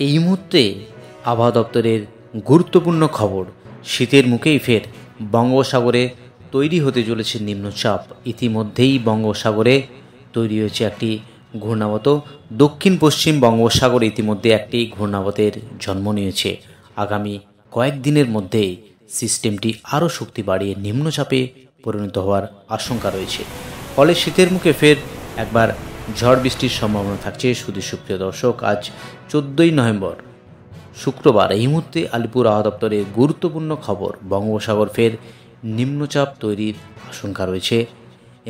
এই মুহূর্তে আবহাওয়া দপ্তরের গুরুত্বপূর্ণ খবর। শীতের মুখেই ফের বঙ্গোপসাগরে তৈরি হতে চলেছে নিম্নচাপ। ইতিমধ্যেই বঙ্গোপসাগরে তৈরি হয়েছে একটি ঘূর্ণাবর্ত। দক্ষিণ পশ্চিম বঙ্গোপসাগরে ইতিমধ্যে একটি ঘূর্ণাবর্তের জন্ম নিয়েছে। আগামী কয়েকদিনের মধ্যেই সিস্টেমটি আরও শক্তি বাড়িয়ে নিম্নচাপে পরিণত হওয়ার আশঙ্কা রয়েছে। ফলে শীতের মুখে ফের একবার ঝড় বৃষ্টির সম্ভাবনা থাকছে। শুধু সুপ্রিয় দর্শক, আজ 14ই নভেম্বর শুক্রবার। এই মুহূর্তে আলিপুর আবহাওয়া দপ্তরের গুরুত্বপূর্ণ খবর, বঙ্গোপসাগর ফের নিম্নচাপ তৈরির আশঙ্কা রয়েছে।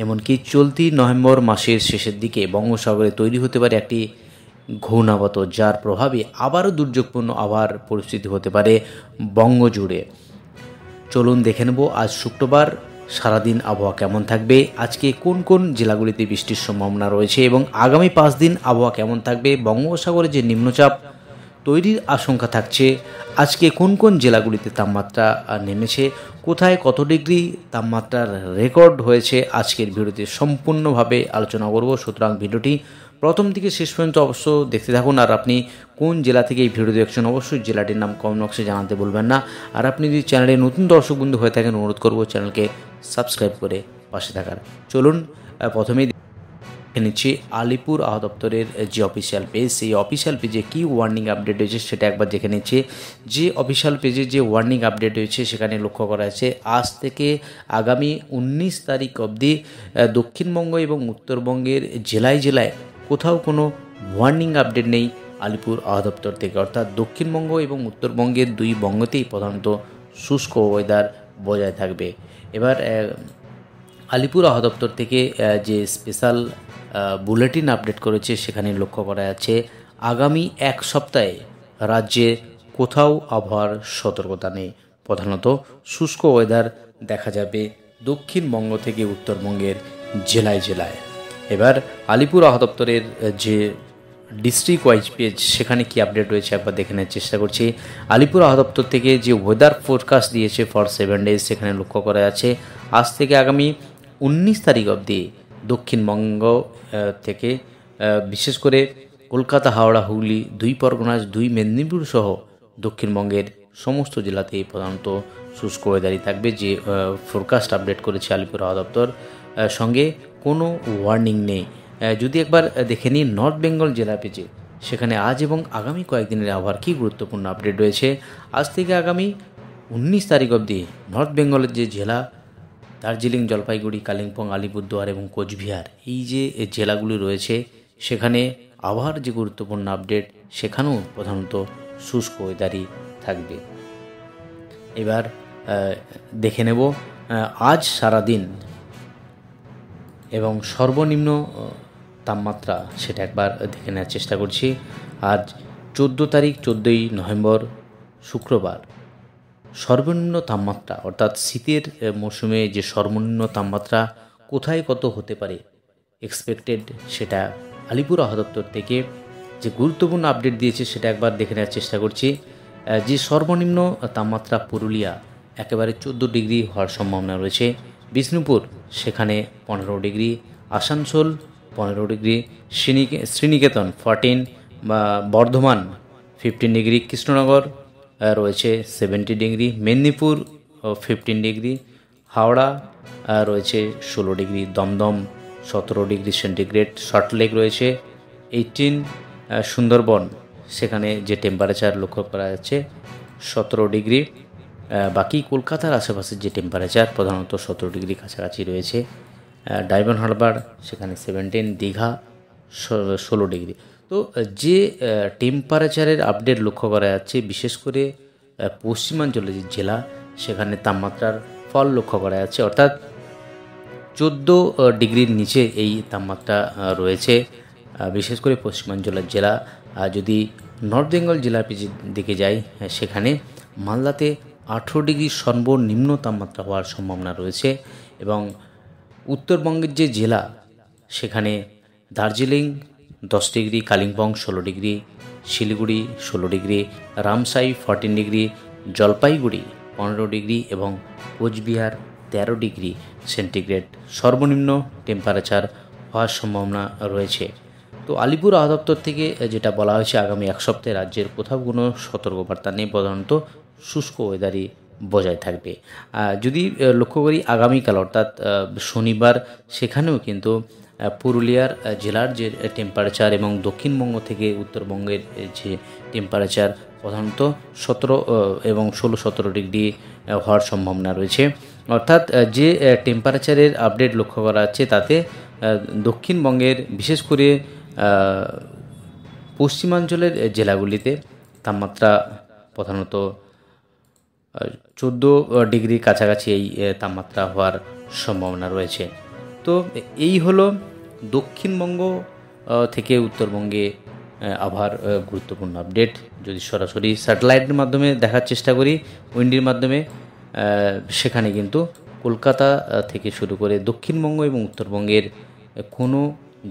এমনকি চলতি নভেম্বর মাসের শেষের দিকে বঙ্গোপসাগরে তৈরি হতে পারে একটি ঘূর্ণাবর্ত, যার প্রভাবে আবারও দুর্যোগপূর্ণ আবহাওয়ার পরিস্থিতি হতে পারে বঙ্গজুড়ে। চলুন দেখে নেব আজ শুক্রবার সারাদিন আবহাওয়া কেমন থাকবে, আজকে কোন কোন জেলাগুলিতে বৃষ্টির সম্ভাবনা রয়েছে এবং আগামী 5 দিন আবহাওয়া কেমন থাকবে। বঙ্গোপসাগরে যে নিম্নচাপ তৈরির আশঙ্কা থাকছে, আজকে কোন কোন জেলাগুলিতে তাপমাত্রা নেমেছে, কোথায় কত ডিগ্রি তাপমাত্রার রেকর্ড হয়েছে, আজকের ভিডিওতে সম্পূর্ণভাবে আলোচনা করব। সুতরাং ভিডিওটি প্রথম থেকে শেষ পর্যন্ত অবশ্য দেখতে থাকুন। আর আপনি কোন জেলা থেকে এই ভিডিও দেখছেন অবশ্যই জেলাটির নাম কমেন্ট বক্সে জানাতে বলবেন না। আর আপনি যদি চ্যানেলে নতুন দর্শক বন্ধু হয়ে থাকেন, অনুরোধ করব চ্যানেলকে সাবস্ক্রাইব করে পাশে থাকার। চলুন প্রথমেই দেখে নিচ্ছি আলিপুর আবহাওয়া দপ্তরের যে অফিসিয়াল পেজ, সেই অফিসিয়াল পেজে কী ওয়ার্নিং আপডেট হয়েছে সেটা একবার দেখে নিচ্ছি। যে অফিসিয়াল পেজে যে ওয়ার্নিং আপডেট হয়েছে সেখানে লক্ষ্য করা আছে, আজ থেকে আগামী 19 তারিখ অবধি দক্ষিণবঙ্গ এবং উত্তরবঙ্গের জেলায় জেলায় কোথাও কোনো ওয়ার্নিং আপডেট নেই আলিপুর আবহাওয়া দপ্তর থেকে। অর্থাৎ দক্ষিণবঙ্গ এবং উত্তরবঙ্গের দুই বঙ্গতেই প্রধানত শুষ্ক ওয়েদার বজায় থাকবে। এবার আলিপুর আবহাওয়া দপ্তর থেকে যে স্পেশাল বুলেটিন আপডেট করেছে সেখানে লক্ষ্য করা যাচ্ছে, আগামী এক সপ্তাহে রাজ্যে কোথাও আবহাওয়ার সতর্কতা নেই। প্রধানত শুষ্ক ওয়েদার দেখা যাবে দক্ষিণবঙ্গ থেকে উত্তরবঙ্গের জেলায় জেলায়। এবার আলিপুর আবহাওয়া দপ্তরের যে ডিস্ট্রিক্ট ওয়াইজ পেজ সেখানে কি আপডেট রয়েছে একবার দেখে নেওয়ার চেষ্টা করছি। আলিপুর আবহাওয়া দপ্তর থেকে যে ওয়েদার ফোরকাস্ট দিয়েছে ফর 7 ডেজ, সেখানে লক্ষ্য করা যাচ্ছে আজ থেকে আগামী 19 তারিখ অবধি দক্ষিণবঙ্গ থেকে বিশেষ করে কলকাতা, হাওড়া, হুগলি, 2 পরগনা, 2 মেদিনীপুর সহ দক্ষিণবঙ্গের সমস্ত জেলাতেই প্রধানত শুষ্ক ওয়েদারই থাকবে। যে ফোরকাস্ট আপডেট করেছে আলিপুর আবহাওয়া দপ্তর, সঙ্গে কোনো ওয়ার্নিং নেই। যদি একবার দেখে নিই নর্থ বেঙ্গল জেলা পেজে, সেখানে আজ এবং আগামী কয়েকদিনের আবহাওয়ার কী গুরুত্বপূর্ণ আপডেট রয়েছে। আজ থেকে আগামী 19 তারিখ অবধি নর্থ বেঙ্গলের যে জেলা দার্জিলিং, জলপাইগুড়ি, কালিম্পং, আলিপুরদুয়ার এবং কোচবিহার, এই যে জেলাগুলি রয়েছে সেখানে আবহাওয়ার যে গুরুত্বপূর্ণ আপডেট, সেখানেও প্রধানত শুষ্ক ওয়েদারই থাকবে। এবার দেখে নেব আজ সারাদিন এবং সর্বনিম্ন তাপমাত্রা, সেটা একবার দেখে নেওয়ার চেষ্টা করছি। আজ 14 তারিখ 14ই নভেম্বর শুক্রবার সর্বনিম্ন তাপমাত্রা, অর্থাৎ শীতের মৌসুমে যে সর্বনিম্ন তাপমাত্রা কোথায় কত হতে পারে এক্সপেক্টেড, সেটা আলিপুর আবহাওয়া দপ্তর থেকে যে গুরুত্বপূর্ণ আপডেট দিয়েছে সেটা একবার দেখে নেওয়ার চেষ্টা করছি। যে সর্বনিম্ন তাপমাত্রা পুরুলিয়া একেবারে 14 ডিগ্রি হওয়ার সম্ভাবনা রয়েছে, বিষ্ণুপুর সেখানে 15 degree, Asansol 15 degree, Sriniketan 14, Bardhaman 15 degree, Krishnanagar রয়েছে 70 ডিগ্রি, মেদিনীপুর 15 ডিগ্রি, হাওড়া রয়েছে 16 degree, Dumdum 17 degree centigrade, Salt Lake রয়েছে 18, সুন্দরবন সেখানে যে টেম্পারেচার লক্ষ্য করা যাচ্ছে 17 ডিগ্রি। বাকি কলকাতার আশেপাশের যে টেম্পারেচার প্রধানত 17 ডিগ্রি কাছাকাছি রয়েছে। ডায়মন্ড হারবার সেখানে 17, দীঘা 16 ডিগ্রি। তো যে টেম্পারেচারের আপডেট লক্ষ্য করা যাচ্ছে, বিশেষ করে পশ্চিমাঞ্চলের যে জেলা সেখানে তাপমাত্রার ফল লক্ষ্য করা যাচ্ছে, অর্থাৎ 14 ডিগ্রির নিচে এই তাপমাত্রা রয়েছে বিশেষ করে পশ্চিমাঞ্চলের জেলা। যদি নর্থ বেঙ্গল জেলার দিকে যাই, সেখানে মালদাতে 18 ডিগ্রি সর্বনিম্ন তাপমাত্রা হওয়ার সম্ভাবনা রয়েছে। এবং উত্তরবঙ্গের যে জেলা সেখানে Darjeeling 10 degree, Kalimpong 16 degree, Siliguri 16 degree, Ramsai 14 degree, Jalpaiguri 15 degree এবং কোচবিহার 13 ডিগ্রি সেন্টিগ্রেড সর্বনিম্ন টেম্পারেচার হওয়ার সম্ভাবনা রয়েছে। তো আলিপুর আবহাওয়া দপ্তর থেকে যেটা বলা হয়েছে, আগামী এক সপ্তাহে রাজ্যের কোথাও কোনো সতর্কবার্তা নেই, প্রধানত শুষ্ক ওয়েদারই বজায় থাকবে। যদি লক্ষ্য করি আগামীকাল অর্থাৎ শনিবার, সেখানেও কিন্তু পুরুলিয়ার জেলার যে টেম্পারেচার এবং দক্ষিণবঙ্গ থেকে উত্তরবঙ্গের যে টেম্পারেচার প্রধানত 17 এবং 16-17 ডিগ্রি হওয়ার সম্ভাবনা রয়েছে। অর্থাৎ যে টেম্পারেচারের আপডেট লক্ষ্য করা যাচ্ছে তাতে দক্ষিণবঙ্গের বিশেষ করে পশ্চিমাঞ্চলের জেলাগুলিতে তাপমাত্রা প্রধানত 14 ডিগ্রির কাছাকাছি এই তাপমাত্রা হওয়ার সম্ভাবনা রয়েছে। তো এই হলো দক্ষিণবঙ্গ থেকে উত্তরবঙ্গে আবহাওয়ার গুরুত্বপূর্ণ আপডেট। যদি সরাসরি স্যাটেলাইটের মাধ্যমে দেখার চেষ্টা করি, উইন্ডির মাধ্যমে, সেখানে কিন্তু কলকাতা থেকে শুরু করে দক্ষিণবঙ্গ এবং উত্তরবঙ্গের কোনো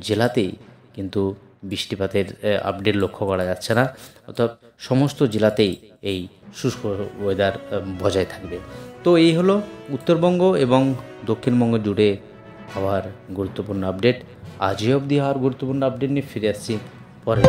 জেলাতেই কিন্তু বৃষ্টিপাতের আপডেট লক্ষ্য করা যাচ্ছে না। অর্থাৎ সমস্ত জেলাতেই এই শুষ্ক ওয়েদার বজায় থাকবে। তো এই হলো উত্তরবঙ্গ এবং দক্ষিণবঙ্গ জুড়ে আবহাওয়ার গুরুত্বপূর্ণ আপডেট। আজই অবধি আর গুরুত্বপূর্ণ আপডেট নিয়ে ফিরে আসছি পরে।